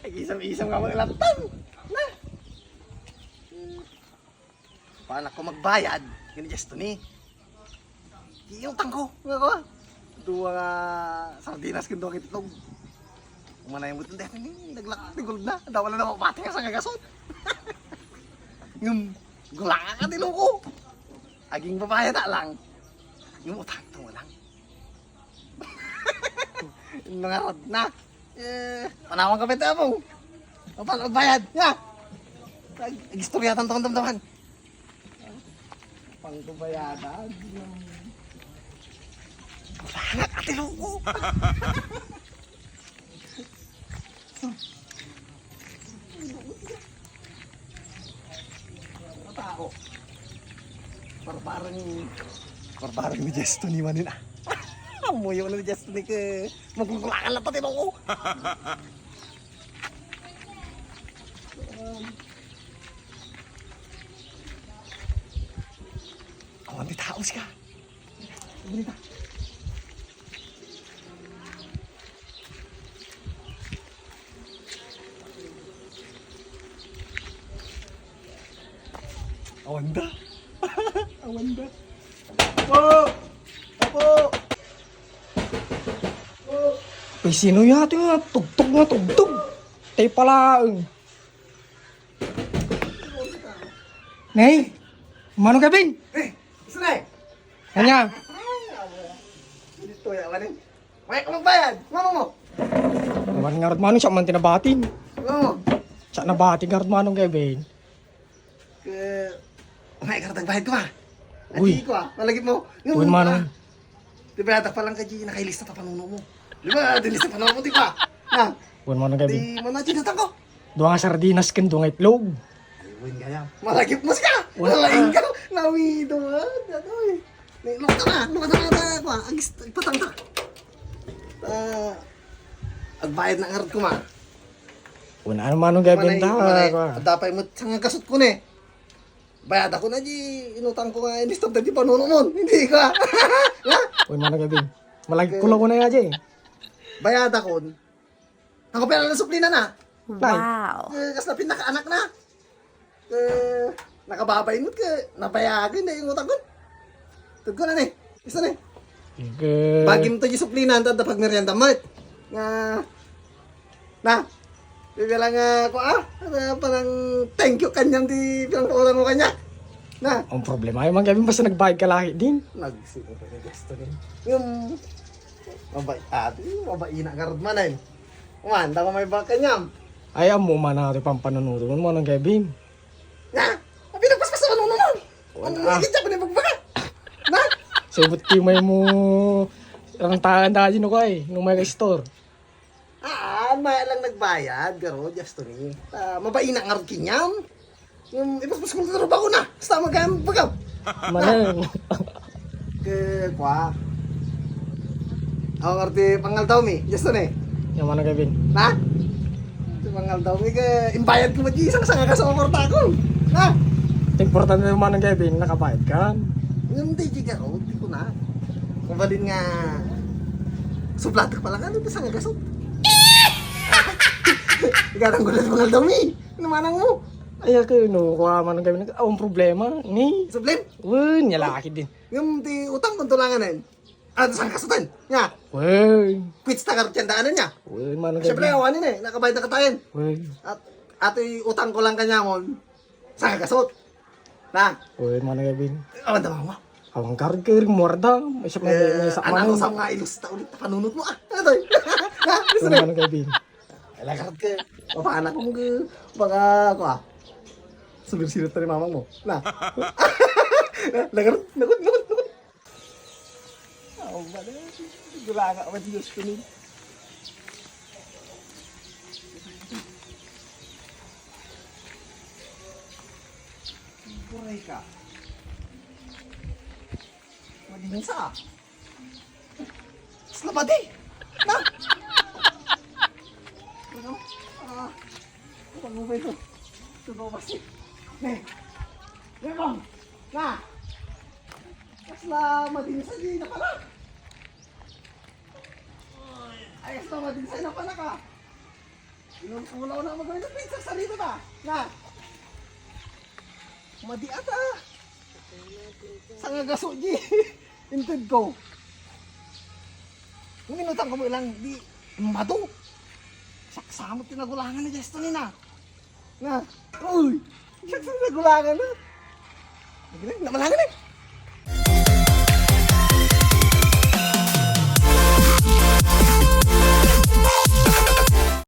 Ay, isang-isang nga maglatang. Na. Paano ako magbayad? Ganyan to ni. Yung tangko. Nga ko. Dua nga sardinas kendo kitlog. Umana yung buto dahil naglaktigol na. Dawala na mapati nga sa ngagasot. Ngum, gulanga ka dilo ko. Aging babayad na lang. Yung utang ito lang. Yung mga rod na. Panawang kapit na po. Paano magbayad? Ya! Agistoryatan ito ang damdaman. Pangkubayadan. Gulanga ka dilo ko. Tao. Parang ni Jesto ni manin ah. Amoy na ni Jesto ni ke magkukulakan lang pati ko. Kawan di tao siya. Bonita. Awanda. Awanda. Po! Apo! Uy, sino yata nga? Tugtog nga, tugtog. Tayo pala. Nay! Manong Kevin? Isa na eh! Kanya? Dito ya, manin. May magbayad! Mama mo! Naman nga rin manong siya man tinabatin. Mama mo! Siya nabatin nga rin manong Kevin. May karatang bayad ko ma! Uy. Adi ko ah! Malagip mo! Uy, manong. Di ba yatak pa lang ka G, nakailista ta panuno mo. Di ba? Dilista panuno mo, di ba? Ha? Uy, manong Kevin. Di mo na ginatang ko. Doon nga sardinas kan doon nga itlog. Ayun kaya. Malagip mo siya! Malaing ka! Nawido ha! Datoy! Lukta na! Lukta na! Kwa! Agis! Ipatang ta! Agbayad na ngarat ko ma. Una ano manong Kevin ta. Dapay mo sa nga kasot ko ne. Bayad ako na G. Inutang ko nga inistor na di panuno mo. Hindi ka! Ha? Uy, manong Kevin. Malagi kulang ko na nga dyan. Bayad ako. Ako pala na suplina na. Wow. Kas na pinaka-anak na. Nakababay mo ka. Nabayagan na yung utang ko. Tug ko na ne. Isa ne. Bagi mo tayo suplina. Anta pag merienda mo. Nga. Na. Bibilang ko parang thank you kanyang di pinang-paulan mo kanya. Na. Ang problema ay man Kevin basta nagbayad ka lahi din. Nagsipo ka na gusto rin. Yung mabay na karad manan. Umanda ko may baka niyam. Ay amo man natin pang panunuto mo manong Kevin. Na! Pinagpaspas sa ano naman! Ang Wala. higit siya pa na magbaga! Na! So, ba't may mo ang tahan-tahan din ako nung may store. Maya lang nagbayad, garo, just to me. Mabay na nga rin kinyam. Yung ipaspas kong trabaho na! Basta magkayang bagam! Manang. Kwa. Ako nga rin pangal daw mi, just to me. Yung manong Kevin. Na? Pangal daw mi, imbayad ko mag-isang sa nga kasoporta ko. Na! Importante yung manong Kevin, nakabayad ka. Yung DJ garo, di ko na. Kung balin nga, suplata ka pala ka, ano ba sa nga gasot? Igatang gulat mga dami. Namanang mo. Ay, ako no, kuha manong Kevin. Ang problema, ni. Sublin. Uy, nyalaki din. Yung di utang kong tulanganin. Saan kasutan? Nga. Uy. Quits na kartiyandaanan niya. Uy, manong Siyempre, Kevin. awanin eh. Nakabayad na katayin. Uy. At ato'y utang ko lang kanya mo. Saan kasot? Na. Uy, manong Kevin. Awan tama mo. Awang karikir, muarda. May siya may sa Anak ko mga. sa mga ilusta ulit na panunod mo. Ano to? Ha? Gusto Uy, na. manong Kevin. Alakat ka. Papanak kong baka ako Sulir-silit na rin mamang mo. Na. Lagarot. Nakot. Oh, ba na. Gula ka. What Diyos ko ni. Buray ka. Maging sa. Slabadi. Na. Ano ba ito? Ito ba kasi? Bang! Na! Kasla madinsay na pala! Ay, kasla madinsay na pala ka! Inulaw na magaling ng pizza sa rito ta. Na. Madi ata. Sa nga gaso di. Inted ko. Kung inutang ko mo ilang di mato. Saksamot tinagulangan ni Jesto ni na. Nga. Uy. Saksamot tinagulangan na. Namalangan eh.